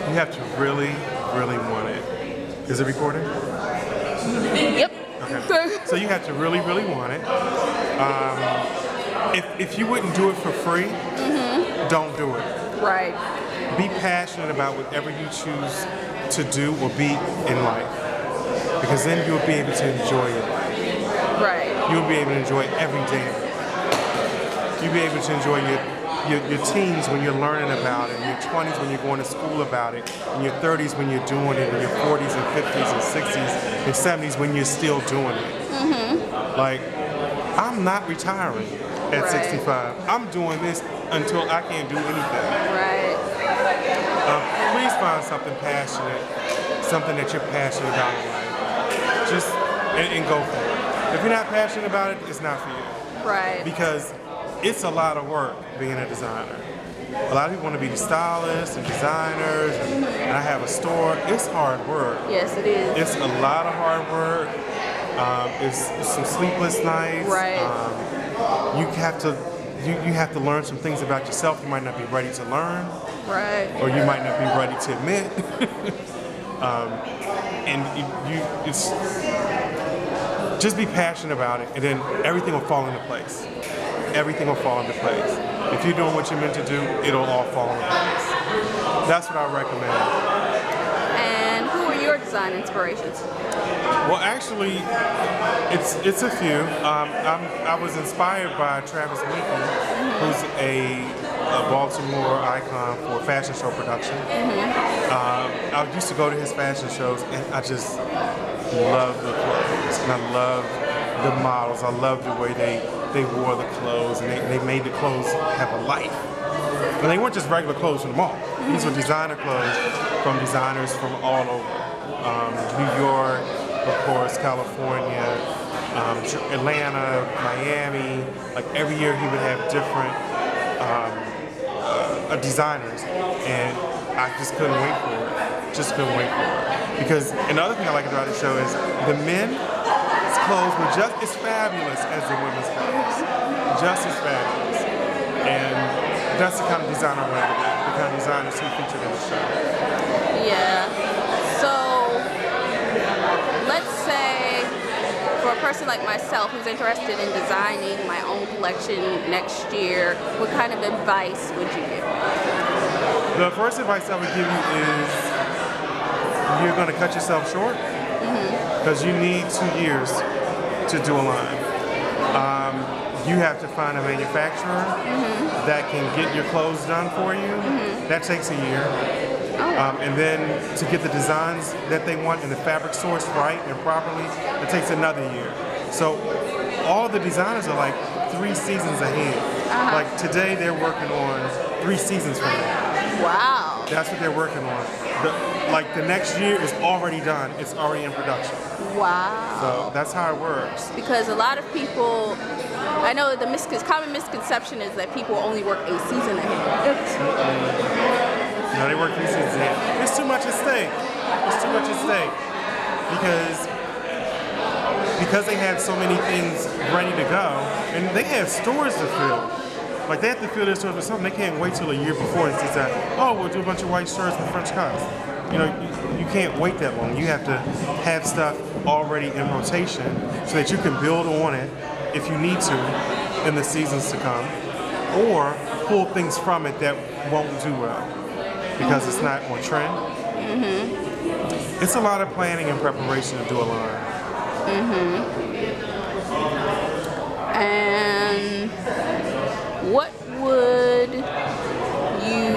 You have to really, really want it. Is it recording? Yep. Okay. So you have to really, really want it. If you wouldn't do it for free, don't do it. Right. Be passionate about whatever you choose to do or be in life, because then you'll be able to enjoy it. Right. You'll be able to enjoy every day of it. You'll be able to enjoy your teens when you're learning about it, in your 20s when you're going to school about it, in your 30s when you're doing it, in your 40s and 50s and 60s and 70s when you're still doing it. Like, I'm not retiring at 65. I'm doing this until I can't do anything. Right. Please find something passionate, something that you're passionate about in life. Just, and go for it. If you're not passionate about it, it's not for you. Right. Because it's a lot of work being a designer. A lot of people want to be stylists and designers, and I have a store. It's hard work. Yes, it is. It's a lot of hard work. It's some sleepless nights. Right. You have to learn some things about yourself you might not be ready to learn. Right. Or you might not be ready to admit. It's just be passionate about it, and then everything will fall into place. Everything will fall into place. If you're doing what you're meant to do, it'll all fall into place. That's what I recommend. And who are your design inspirations? Well, actually, it's a few. I was inspired by Travis Winky, who's a Baltimore icon for fashion show production. I used to go to his fashion shows, and I just love the clothes, and I love the models. I love the way they wore the clothes, and they made the clothes have a life. And they weren't just regular clothes from the mall. These were designer clothes from designers from all over. New York, of course, California, Atlanta, Miami. Like every year he would have different designers, and I just couldn't wait for it. Just couldn't wait for it. Because another thing I like about the show is the men's clothes were just as fabulous as the women's clothes. Just as fabulous. And that's the kind of designer I want to be, the kind of designers who featured in the show. Yeah. So, let's say for a person like myself who's interested in designing my own collection next year, what kind of advice would you give me? The first advice I would give you is you're going to cut yourself short because you need 2 years to do a line. You have to find a manufacturer that can get your clothes done for you. That takes a year. And then to get the designs that they want and the fabric sourced right and properly, it takes another year. So all the designers are like 3 seasons ahead. Like today they're working on 3 seasons from now. Wow. That's what they're working on. The next year is already done. It's already in production. Wow. So that's how it works. Because a lot of people, I know the common misconception is that people only work a season ahead. No, they work 3 seasons ahead. There's too much at stake. There's too much at stake. Because they have so many things ready to go, and they have stores to fill. Like they have to fill their stores with something. They can't wait till a year before and say, oh, we'll do a bunch of white shirts and French cuts. You know, you can't wait that long. You have to have stuff already in rotation so that you can build on it if you need to in the seasons to come, or pull things from it that won't do well because it's not on trend. It's a lot of planning and preparation to do a line. And what would you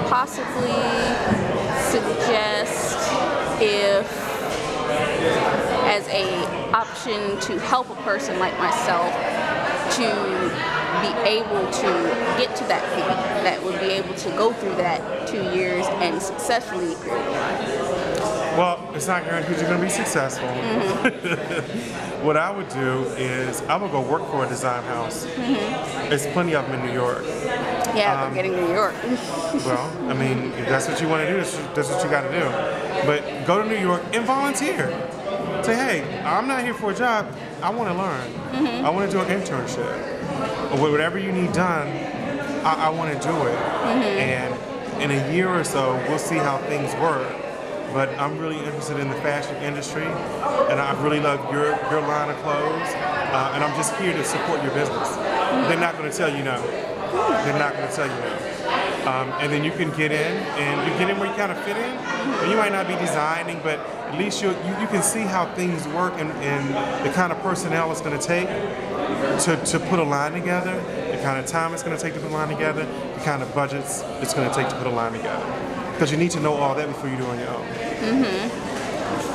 possibly suggest as a option to help a person like myself to be able to get to that point, that would be able to go through that 2 years and successfully create a line? Well, it's not guaranteed you're going to be successful. What I would do is I would go work for a design house. There's plenty of them in New York. Yeah, but getting to New York. Well, I mean, if that's what you want to do, that's what you got to do. But go to New York and volunteer. Say, hey, I'm not here for a job. I want to learn. I want to do an internship. Or whatever you need done, I want to do it. And in a year or so, we'll see how things work. But I'm really interested in the fashion industry, and I really love your line of clothes, and I'm just here to support your business. They're not going to tell you no. They're not going to tell you no. And then you can get in, and you get in where you kind of fit in. And you might not be designing, but at least you can see how things work and the kind of personnel it's going to take to put a line together, the kind of time it's going to take to put a line together, the kind of budgets it's going to take to put a line together. Because you need to know all that before you do it on your own.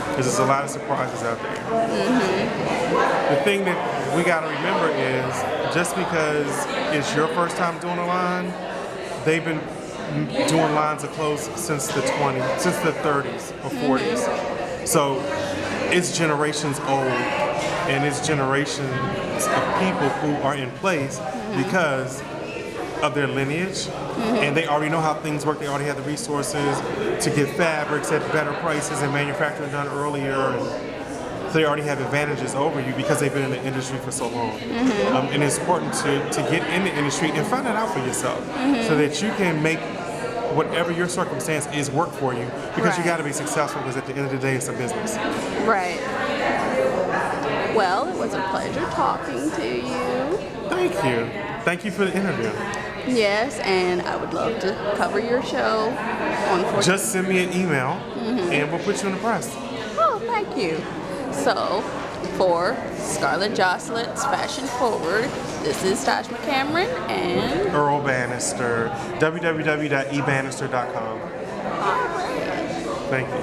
Because there's a lot of surprises out there. The thing that we got to remember is just because it's your first time doing a line, they've been doing lines of clothes since the 30s or 40s. So it's generations old, and it's generations of people who are in place because of their lineage, and they already know how things work. They already have the resources to get fabrics at better prices and manufacturing done earlier, and so they already have advantages over you because they've been in the industry for so long. And it's important to get in the industry and find it out for yourself, so that you can make whatever your circumstance is work for you, because you got to be successful, because at the end of the day it's a business. Right. Well, it was a pleasure talking to you. Thank you. Thank you for the interview. Yes, and I would love to cover your show on Just send me an email, and we'll put you in the press. Oh, thank you. So, for Scarlett Jocelyn's Fashion Forward, this is Taj McCameron and Earl Bannister, www.ebanister.com. all right. Thank you.